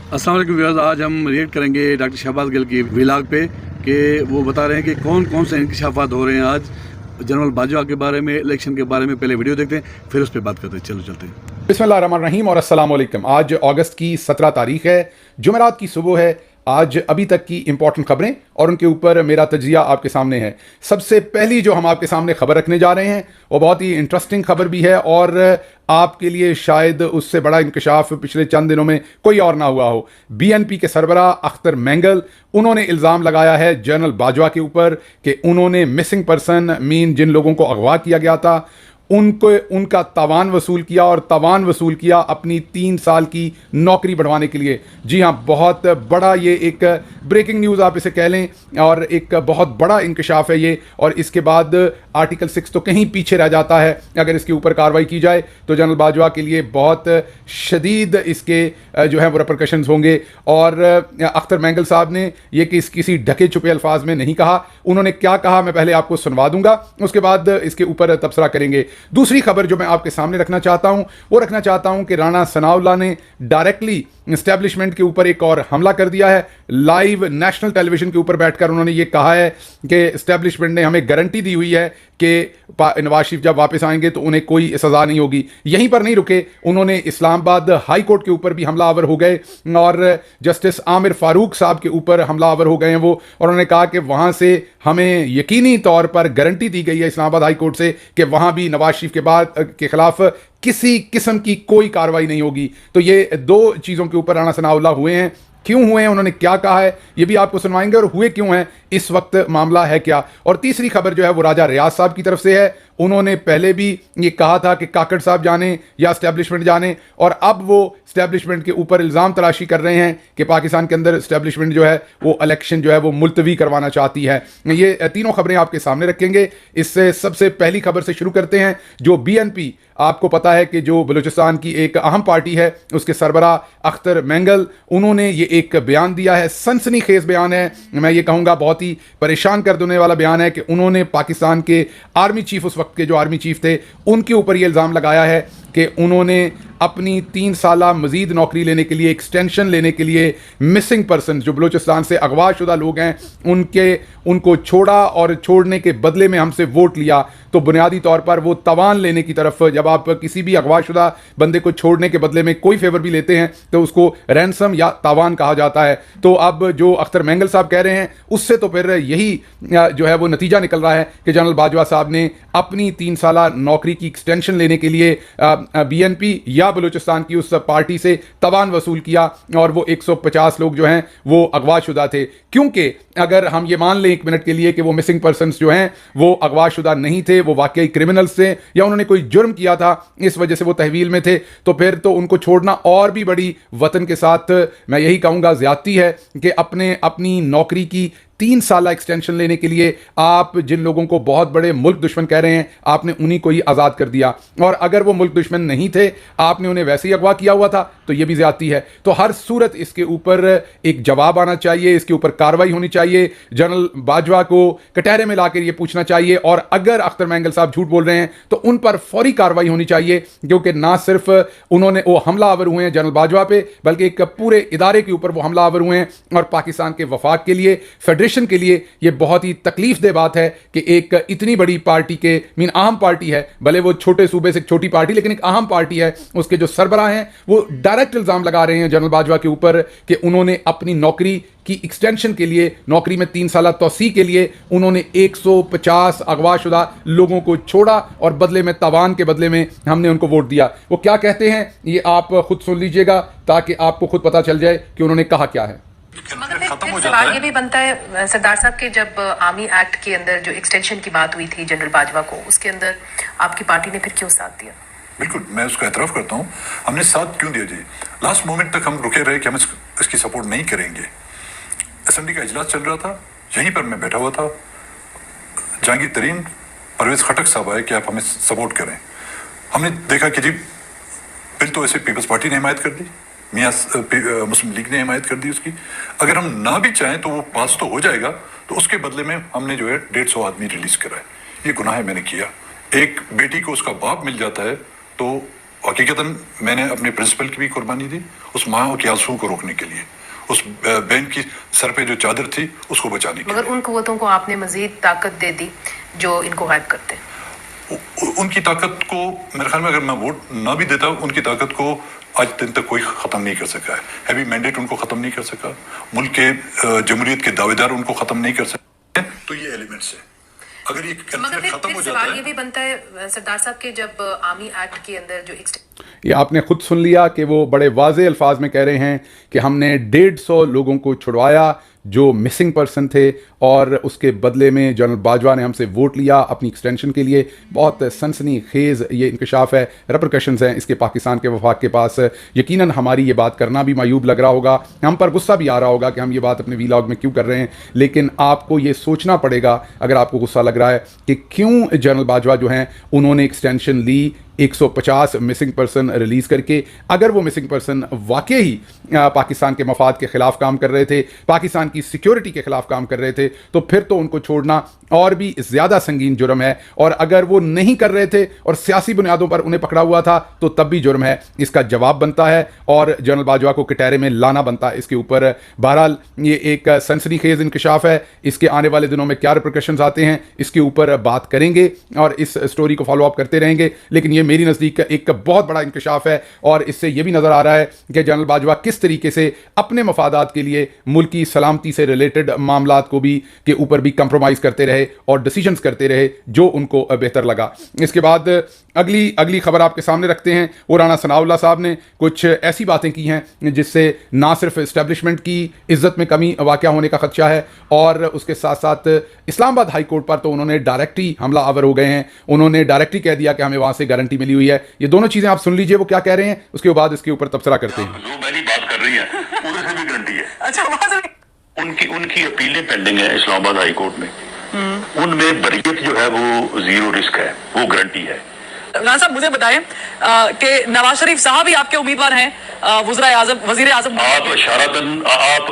अस्सलाम वालेकुम व्यूअर्स, आज हम रिएक्ट करेंगे डॉक्टर शहबाज गिल की व्लॉग पे कि वो बता रहे हैं कि कौन कौन से इंकशाफात हो रहे हैं आज जनरल बाजवा के बारे में, इलेक्शन के बारे में। पहले वीडियो देखते हैं, फिर उस पर बात करते हैं। चलो चलते हैं। बिस्मिल्लाहिर्रहमानिर्रहीम और अस्सलाम वालेकुम। आज अगस्त की 17 तारीख है, जुमेरात की सुबह है। आज अभी तक की इंपॉर्टेंट खबरें और उनके ऊपर मेरा तजिया आपके सामने है। सबसे पहली जो हम आपके सामने खबर रखने जा रहे हैं वो बहुत ही इंटरेस्टिंग खबर भी है और आपके लिए शायद उससे बड़ा इंकशाफ पिछले चंद दिनों में कोई और ना हुआ हो। बीएनपी के सरबराह अख्तर मेंगल, उन्होंने इल्ज़ाम लगाया है जनरल बाजवा के ऊपर कि उन्होंने मिसिंग पर्सन मीन जिन लोगों को अगवा किया गया था उनका तावान वसूल किया और तावान वसूल किया अपनी 3 साल की नौकरी बढ़वाने के लिए। जी हाँ, बहुत बड़ा ये एक ब्रेकिंग न्यूज़ आप इसे कह लें और एक बहुत बड़ा इंकशाफ है ये। और इसके बाद आर्टिकल 6 तो कहीं पीछे रह जाता है। अगर इसके ऊपर कार्रवाई की जाए तो जनरल बाजवा के लिए बहुत शदीद इसके जो है वो रिपरकशंस होंगे। और अख्तर मेंगल साहब ने ये किसी ढके छुपे अल्फाज में नहीं कहा। उन्होंने क्या कहा मैं पहले आपको सुनवा दूंगा, उसके बाद इसके ऊपर तबसरा करेंगे। दूसरी खबर जो मैं आपके सामने रखना चाहता हूं वो रखना चाहता हूं कि राणा सनाउल्लाह ने डायरेक्टली एस्टेब्लिशमेंट के ऊपर एक और हमला कर दिया है। लाइव नेशनल टेलीविजन के ऊपर बैठकर उन्होंने ये कहा है कि एस्टेब्लिशमेंट ने हमें गारंटी दी हुई है कि नवाज शरीफ जब वापस आएंगे तो उन्हें कोई सजा नहीं होगी। यहीं पर नहीं रुके, उन्होंने इस्लामाबाद हाई कोर्ट के ऊपर भी हमलावर हो गए और जस्टिस आमिर फारूक साहब के ऊपर हमलावर हो गए हैं वो। और उन्होंने कहा कि वहां से हमें यकीनी तौर पर गारंटी दी गई है इस्लामाबाद हाई कोर्ट से कि वहां भी नवाज शरीफ के खिलाफ किसी किस्म की कोई कार्रवाई नहीं होगी। तो ये 2 चीज़ों के ऊपर राणा सनाउल्लाह हुए हैं। क्यों हुए हैं, उन्होंने क्या कहा है, ये भी आपको सुनवाएंगे और हुए क्यों हैं, इस वक्त मामला है क्या। और तीसरी खबर जो है वो राजा रियाज साहब की तरफ से है। उन्होंने पहले भी ये कहा था कि काकड़ साहब जाने या एस्टेब्लिशमेंट जाने, और अब वो एस्टेब्लिशमेंट के ऊपर इल्ज़ाम तराशी कर रहे हैं कि पाकिस्तान के अंदर एस्टेब्लिशमेंट जो है वो इलेक्शन जो है वो मुलतवी करवाना चाहती है। ये तीनों खबरें आपके सामने रखेंगे। इससे सबसे पहली खबर से शुरू करते हैं। जो बीएनपी, आपको पता है कि जो बलूचिस्तान की एक अहम पार्टी है, उसके सरबराह अख्तर मेंगल, उन्होंने ये एक बयान दिया है। सनसनीखेज बयान है, मैं ये कहूँगा बहुत ही परेशान कर देने वाला बयान है कि उन्होंने पाकिस्तान के आर्मी चीफ, उस वक्त के जो आर्मी चीफ थे, उनके ऊपर ये इल्ज़ाम लगाया है कि उन्होंने अपनी 3 साला मजीद नौकरी लेने के लिए, एक्सटेंशन लेने के लिए मिसिंग पर्सन जो बलूचिस्तान से अगवा शुदा लोग हैं उनको छोड़ा और छोड़ने के बदले में हमसे वोट लिया। तो बुनियादी तौर पर वो तवान लेने की तरफ, जब आप किसी भी अगवा शुदा बंदे को छोड़ने के बदले में कोई फेवर भी लेते हैं तो उसको रैंसम या तावान कहा जाता है। तो अब जो अख्तर मेंगल साहब कह रहे हैं उससे तो फिर यही जो है वो नतीजा निकल रहा है कि जनरल बाजवा साहब ने अपनी 3 साला नौकरी की एक्सटेंशन लेने के लिए बीएनपी या बलूचिस्तान की उस पार्टी से तवान वसूल किया और वो 150 लोग जो हैं वो अगवाशुदा थे। क्योंकि अगर हम ये मान लें 1 मिनट के लिए कि वो मिसिंग पर्सन्स जो हैं वो अगवाशुदा नहीं थे, वो वाकई क्रिमिनल्स थे या उन्होंने कोई जुर्म किया था, इस वजह से वो तहवील में थे, तो फिर तो उनको छोड़ना और भी बड़ी वतन के साथ मैं यही कहूँगा ज़्यादती है कि अपनी नौकरी की 3 साल एक्सटेंशन लेने के लिए आप जिन लोगों को बहुत बड़े मुल्क दुश्मन कह रहे हैं, आपने उन्हीं को ही आज़ाद कर दिया। और अगर वो मुल्क दुश्मन नहीं थे, आपने उन्हें वैसे ही अगवा किया हुआ था, तो ये भी ज़्यादती है। तो हर सूरत इसके ऊपर एक जवाब आना चाहिए, इसके ऊपर कार्रवाई होनी चाहिए। जनरल बाजवा को कटहरे में लाकर ये पूछना चाहिए और अगर अख्तर मेंगल साहब झूठ बोल रहे हैं तो उन पर फौरी कार्रवाई होनी चाहिए, क्योंकि ना सिर्फ उन्होंने वो हमलावर हुए हैं जनरल बाजवा पे, बल्कि एक पूरे इदारे के ऊपर वो हमलावर हुए हैं। और पाकिस्तान के वफाक के लिए, फेडरेशन के लिए ये बहुत ही तकलीफदेह बात है कि एक इतनी बड़ी पार्टी के अहम पार्टी है, भले वो छोटे सूबे से छोटी पार्टी, लेकिन एक अहम पार्टी है, उसके जो सरबराह हैं वो डायरेक्ट इल्जाम लगा रहे हैं जनरल बाजवा के ऊपर कि उन्होंने अपनी नौकरी की एक्सटेंशन के लिए, नौकरी में 3 साल तौसी के लिए उन्होंने 150 अगवाशुदा लोगों को छोड़ा और बदले में तवान के बदले में हमने उनको वोट दिया। वो क्या कहते हैं ये आप खुद सुन लीजिएगा ताकि आपको खुद पता चल जाए कि उन्होंने कहा क्या है। मगर फिर सवाल ये भी बनता है सरदार साहब के, जब आर्मी एक्ट के अंदर जो एक्सटेंशन की बात हुई थी जनरल बाजवा को, उसके अंदर आपकी पार्टी ने फिर क्यों साथ दिया? बिल्कुल, मैं उसका एतराफ़ करता हूँ। हमने साथ क्यों दिया जी? लास्ट मोमेंट तक हम रुके रहे कि हम इसकी सपोर्ट नहीं करेंगे। असेंबली का इजलास चल रहा था, यहीं पर मैं बैठा हुआ था। जहांगीर तरीन, परवेज खटक साहब आए कि आप हमें सपोर्ट करें। हमने देखा कि जी बिल तो ऐसे पीपल्स पार्टी ने हिमायत कर दी, मुस्लिम लीग ने हिमायत कर दी उसकी। अगर हम ना भी चाहें तो वो पास तो हो जाएगा, तो उसके बदले में हमने जो है 150 आदमी रिलीज कराए। ये गुनाह है, मैंने किया। एक बेटी को उसका बाप मिल जाता है तो हकीकतन मैंने अपने प्रिंसिपल की भी कुर्बानी दी उस माँ के आंसुओं को रोकने के लिए, उस बहन की सर पे जो चादर थी उसको बचाने के लिए। मगर उन कुव्वतों को आपने मजीद ताकत दे दी जो इनको गायब करते हैं। उनकी ताकत को मेरे ख्याल में अगर मैं वोट ना भी देता, उनकी ताकत को आज दिन तक कोई ख़त्म नहीं कर सका है। हैवी मैंडेट उनको ख़त्म नहीं कर सका, मुल्क के जमहूरियत के दावेदार उनको ख़त्म नहीं कर सके। तो ये एलिमेंट्स है, अगर ये खत्म हो जाता है। ये भी बनता है सरदार साहब के जब आर्मी एक्ट के अंदर जो ये आपने खुद सुन लिया कि वो बड़े वाज़े अल्फाज में कह रहे हैं कि हमने 150 लोगों को छुड़वाया जो मिसिंग पर्सन थे, और उसके बदले में जनरल बाजवा ने हमसे वोट लिया अपनी एक्सटेंशन के लिए। बहुत सनसनी खेज़ ये इंकशाफ है, रेपरकशंस हैं इसके पाकिस्तान के वफाक के पास। यकीनन हमारी ये बात करना भी मायूब लग रहा होगा, हम पर गुस्सा भी आ रहा होगा कि हम ये बात अपने वीलॉग में क्यों कर रहे हैं, लेकिन आपको ये सोचना पड़ेगा अगर आपको गुस्सा लग रहा है कि क्यों जनरल बाजवा जो हैं उन्होंने एक्सटेंशन ली 150 मिसिंग पर्सन रिलीज़ करके। अगर वो मिसिंग पर्सन वाकई ही पाकिस्तान के मफाद के ख़िलाफ़ काम कर रहे थे, पाकिस्तान की सिक्योरिटी के ख़िलाफ़ काम कर रहे थे, तो फिर तो उनको छोड़ना और भी ज़्यादा संगीन जुर्म है। और अगर वो नहीं कर रहे थे और सियासी बुनियादों पर उन्हें पकड़ा हुआ था तो तब भी जुर्म है। इसका जवाब बनता है और जनरल बाजवा को कटहरे में लाना बनता है इसके ऊपर। बहरहाल ये एक सनसनीखेज़ इंकशाफ है, इसके आने वाले दिनों में क्या रिपरकशंस आते हैं इसके ऊपर बात करेंगे और इस स्टोरी को फॉलो अप करते रहेंगे। लेकिन ये मेरी नज़दीक एक बहुत बड़ा इंकशाफ है और इससे यह भी नज़र आ रहा है कि जनरल बाजवा किस तरीके से अपने मफादात के लिए मुल्क की सलामती से रिलेटेड मामलात को भी के ऊपर भी कंप्रोमाइज़ करते रहे और डिसीजंस करते रहे जो उनको बेहतर लगा। इसके बाद अगली खबर आपके सामने रखते हैं। वो राणा सनाउल्लाह साहब ने कुछ ऐसी बातें की हैं जिससे ना सिर्फ इस्टेब्लिशमेंट की इज्जत में कमी वाक़या होने का खदशा है, और उसके साथ साथ इस्लामाबाद हाई कोर्ट पर तो उन्होंने डायरेक्ट ही हमला आवर हो गए हैं। उन्होंने डायरेक्ट ही कह दिया कि हमें वहाँ से गारंटी मिली हुई है। ये दोनों चीज़ें आप सुन लीजिए वो क्या कह रहे हैं, उसके बाद इसके ऊपर तबसरा करते हैं। जो मैंने बात कर रही है उधर से भी गारंटी है। अच्छा, वहां से उनकी अपीलें पेंडिंग है इस्लामाबाद हाई कोर्ट में, उनमें बरीयत जो है वो 0 रिस्क है, वो गारंटी है। राणा साहब मुझे बताएं कि नवाज शरीफ साहब ही आपके उम्मीदवार हैं वजीर आजम। आप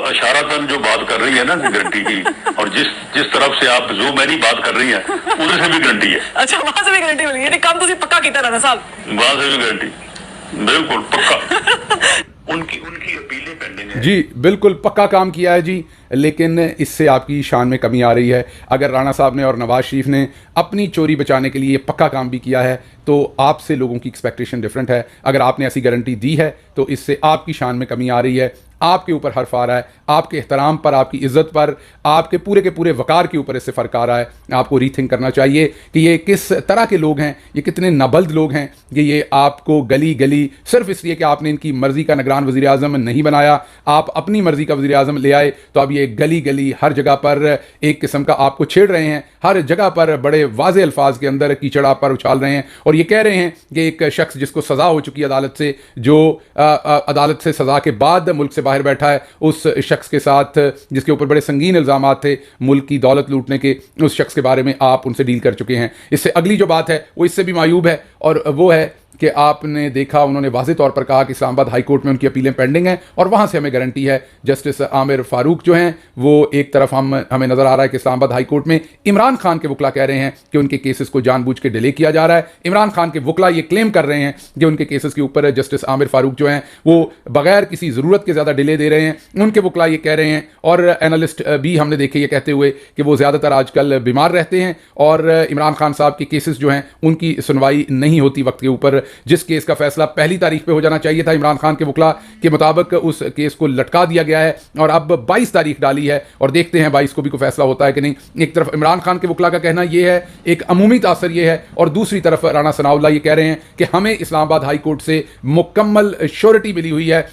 इशारतन जो बात कर रही है ना गारंटी की, और जिस तरफ से आप जो मैंने बात कर रही है उधर से भी गारंटी है। अच्छा, वहां से भी गारंटी मिली है, काम तो पक्का किया राणा साहब, वहां से भी गारंटी बिल्कुल पक्का। उनकी अपीलें पेंडिंग है जी, बिल्कुल पक्का काम किया है जी, लेकिन इससे आपकी शान में कमी आ रही है। अगर राणा साहब ने और नवाज शरीफ ने अपनी चोरी बचाने के लिए पक्का काम भी किया है तो आपसे लोगों की एक्सपेक्टेशन डिफरेंट है। अगर आपने ऐसी गारंटी दी है तो इससे आपकी शान में कमी आ रही है, आपके ऊपर हर्फ आ रहा है, आपके एहतराम पर, आपकी इज्जत पर, आपके पूरे के पूरे वकार के ऊपर इससे फ़र्क आ रहा है। आपको रीथिंक करना चाहिए कि ये किस तरह के लोग हैं, ये कितने नाबल्द लोग हैं कि ये आपको गली गली सिर्फ इसलिए कि आपने इनकी मर्ज़ी का निगरान वज़ीर आज़म नहीं बनाया, आप अपनी मर्ज़ी का वज़ीर आज़म ले आए, तो अब ये गली गली हर जगह पर एक किस्म का आपको छेड़ रहे हैं। हर जगह पर बड़े वाज़े अल्फाज के अंदर कीचड़ आप पर उछाल रहे हैं और ये कह रहे हैं कि एक शख्स जिसको सज़ा हो चुकी है अदालत से, जो अदालत से सज़ा के बाद मुल्क से बाहर बैठा है, उस शख्स के साथ जिसके ऊपर बड़े संगीन इल्ज़ामात थे मुल्क की दौलत लूटने के, उस शख्स के बारे में आप उनसे डील कर चुके हैं। इससे अगली जो बात है वो इससे भी मायूब है, और वो है कि आपने देखा उन्होंने वाज़े तौर पर कहा कि इस्लामाबाद हाई कोर्ट में उनकी अपीलें पेंडिंग हैं और वहाँ से हमें गारंटी है। जस्टिस आमिर फारूक जो हैं वो एक तरफ हमें नज़र आ रहा है कि इस्लामाबाद हाई कोर्ट में इमरान खान के वकला कह रहे हैं कि उनके केसेस को जानबूझ के डिले किया जा रहा है। इमरान खान के वकला ये क्लेम कर रहे हैं कि उनके केसेस के ऊपर जस्टिस आमिर फारूक जो हैं वो बगैर किसी ज़रूरत के ज़्यादा डिले दे रहे हैं। उनके वकला ये कह रहे हैं, और एनालिस्ट भी हमने देखे ये कहते हुए कि वो ज़्यादातर आजकल बीमार रहते हैं और इमरान खान साहब के केसेस जो हैं उनकी सुनवाई नहीं होती वक्त के ऊपर। जिस केस का फैसला पहली तारीख पे हो जाना चाहिए था, इमरान खान के वकला के मुताबिक उस केस को लटका दिया गया है और अब 22 तारीख डाली है और देखते हैं 22 को भी कोई फैसला होता है कि नहीं। एक तरफ इमरान खान के वकला का कहना ये है, एक अमूमी तासर ये है, और दूसरी तरफ राणा सनाउल्लाह ये कह रहे हैं कि हमें इस्लामाबाद हाई कोर्ट से मुकम्मल श्योरिटी मिली हुई है,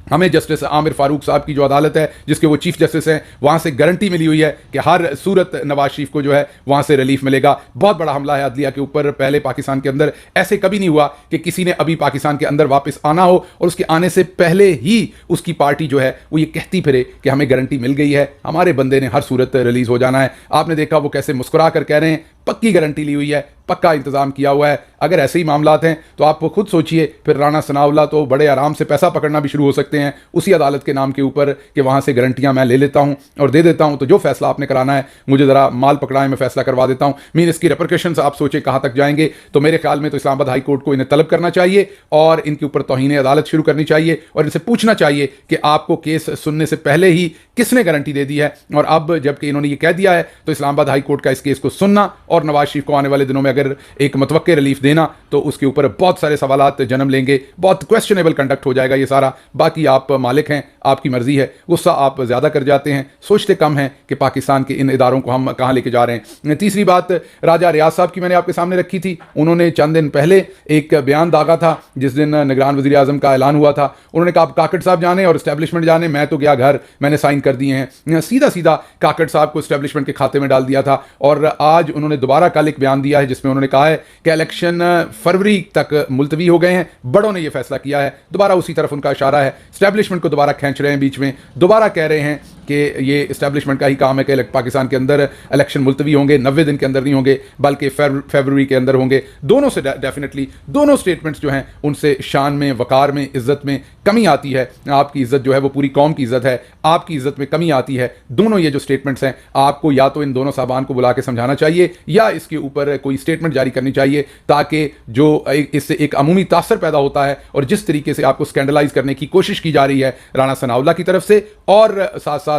हमें जस्टिस आमिर फारूक साहब की जो अदालत है जिसके वो चीफ जस्टिस हैं वहाँ से गारंटी मिली हुई है कि हर सूरत नवाज शरीफ को जो है वहाँ से रिलीफ मिलेगा। बहुत बड़ा हमला है अदलिया के ऊपर। पहले पाकिस्तान के अंदर ऐसे कभी नहीं हुआ कि किसी ने अभी पाकिस्तान के अंदर वापस आना हो और उसके आने से पहले ही उसकी पार्टी जो है वो ये कहती फिरे कि हमें गारंटी मिल गई है, हमारे बंदे ने हर सूरत रिलीज़ हो जाना है। आपने देखा वो कैसे मुस्कुरा कर कह रहे हैं पक्की गारंटी ली हुई है, पक्का इंतजाम किया हुआ है। अगर ऐसे ही मामलात हैं तो आप खुद सोचिए, फिर राणा सनाउल्लाह तो बड़े आराम से पैसा पकड़ना भी शुरू हो सकते हैं उसी अदालत के नाम के ऊपर कि वहाँ से गारंटियाँ मैं ले लेता हूँ और दे देता हूँ, तो जो फैसला आपने कराना है मुझे ज़रा माल पकड़ाएं, मैं फैसला करवा देता हूँ। मीन इसकी रिपरकशंस आप सोचें कहाँ तक जाएंगे। तो मेरे ख्याल में तो इस्लामाबाद हाई कोर्ट को इन्हें तलब करना चाहिए और इनके ऊपर तौहीन अदालत शुरू करनी चाहिए और इनसे पूछना चाहिए कि आपको केस सुनने से पहले ही किसने गारंटी दे दी है। और अब जबकि इन्होंने ये कह दिया है तो इस्लामाबाद हाई कोर्ट का इस केस को सुनना और नवाज शरीफ को आने वाले दिनों में अगर एक मतवक्के रिलीफ देना तो उसके ऊपर बहुत सारे सवालात जन्म लेंगे, बहुत क्वेश्चनेबल कंडक्ट हो जाएगा ये सारा। बाकी आप मालिक हैं, आपकी मर्जी है, गुस्सा आप ज़्यादा कर जाते हैं, सोचते कम हैं कि पाकिस्तान के इन इदारों को हम कहाँ लेके जा रहे हैं। तीसरी बात राजा रियाज साहब की मैंने आपके सामने रखी थी। उन्होंने चंद दिन पहले एक बयान दागा था जिस दिन निगरान वज़ीर आज़म का ऐलान हुआ था। उन्होंने कहा काकड़ साहब जाने और इस्टेब्लिशमेंट जाने, मैं तो गया घर, मैंने साइन कर दिए हैं। सीधा सीधा काकड़ साहब को इस्टेब्लिशमेंट के खाते में डाल दिया था। और आज उन्होंने दोबारा कल एक बयान दिया है जिसमें उन्होंने कहा है कि इलेक्शन फरवरी तक मुलतवी हो गए हैं, बड़ों ने यह फैसला किया है। दोबारा उसी तरफ उनका इशारा है, इस्टेब्लिशमेंट को दोबारा खींच रहे हैं बीच में, दोबारा कह रहे हैं कि ये इस्टेब्लिशमेंट का ही काम है कि पाकिस्तान के अंदर इलेक्शन मुलतवी होंगे, 90 दिन के अंदर नहीं होंगे बल्कि फरवरी के अंदर होंगे। दोनों से डेफिनेटली दोनों स्टेटमेंट्स जो हैं उनसे शान में, वकार में, इज्जत में कमी आती है। आपकी इज्जत जो है वो पूरी कौम की इज्जत है, आपकी इज्जत में कमी आती है। दोनों ये जो स्टेटमेंट्स हैं आपको या तो इन दोनों साहबान को बुला के समझाना चाहिए या इसके ऊपर कोई स्टेटमेंट जारी करनी चाहिए ताकि जो इससे एक अमूमी तासर पैदा होता है और जिस तरीके से आपको स्कैंडलाइज करने की कोशिश की जा रही है राणा सनाउल्लाह की तरफ से और साथ साथ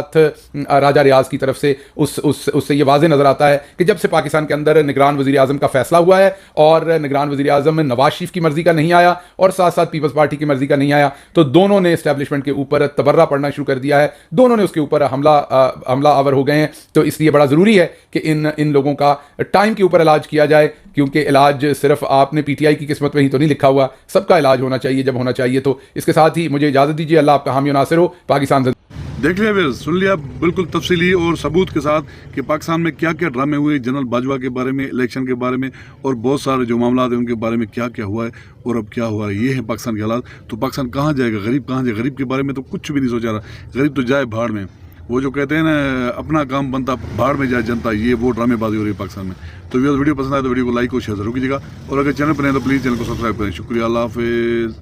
राजा रियाज की तरफ से, उससे ये वाज़े नजर आता है कि जब से पाकिस्तान के अंदर निगरान वज़ीर आज़म का फैसला हुआ है और निगरान वज़ीर आज़म में नवाज शरीफ की मर्जी का नहीं आया और साथ साथ पीपल्स पार्टी की मर्जी का नहीं आया, तो दोनों ने एस्टेब्लिशमेंट के ऊपर तबर्रा पड़ना शुरू कर दिया है, दोनों ने उसके ऊपर हमला आवर हो गए हैं। तो इसलिए बड़ा ज़रूरी है कि इन लोगों का टाइम के ऊपर इलाज किया जाए, क्योंकि इलाज सिर्फ आपने पीटीआई की किस्मत में ही तो नहीं लिखा हुआ, सबका इलाज होना चाहिए जब होना चाहिए। तो इसके साथ ही मुझे इजाज़त दीजिए, अल्लाह आपका हामी नासिर हो। पाकिस्तान देख लिया फिर, सुन लिया बिल्कुल तफसीली और सबूत के साथ कि पाकिस्तान में क्या क्या ड्रामे हुए जनरल बाजवा के बारे में, इलेक्शन के बारे में और बहुत सारे जो मामला हैं उनके बारे में क्या क्या हुआ है और अब क्या हुआ है। ये है पाकिस्तान के हालात। तो पाकिस्तान कहाँ जाएगा, गरीब कहाँ जाएगा? गरीब के बारे में तो कुछ भी नहीं सोचा रहा, गरीब तो जाए भाड़ में। वो जो कहते हैं ना अपना काम बनता भाड़ में जाए जनता, ये वो ड्रामेबाजी हो रही है पाकिस्तान में। तो वीडियो पसंद आए तो वीडियो को लाइक और शेयर जरूर कीजिएगा और अगर चैनल पर नहीं तो प्लीज़ चैनल को सब्सक्राइब करें। शुक्रिया, अल्लाह हाफिज़।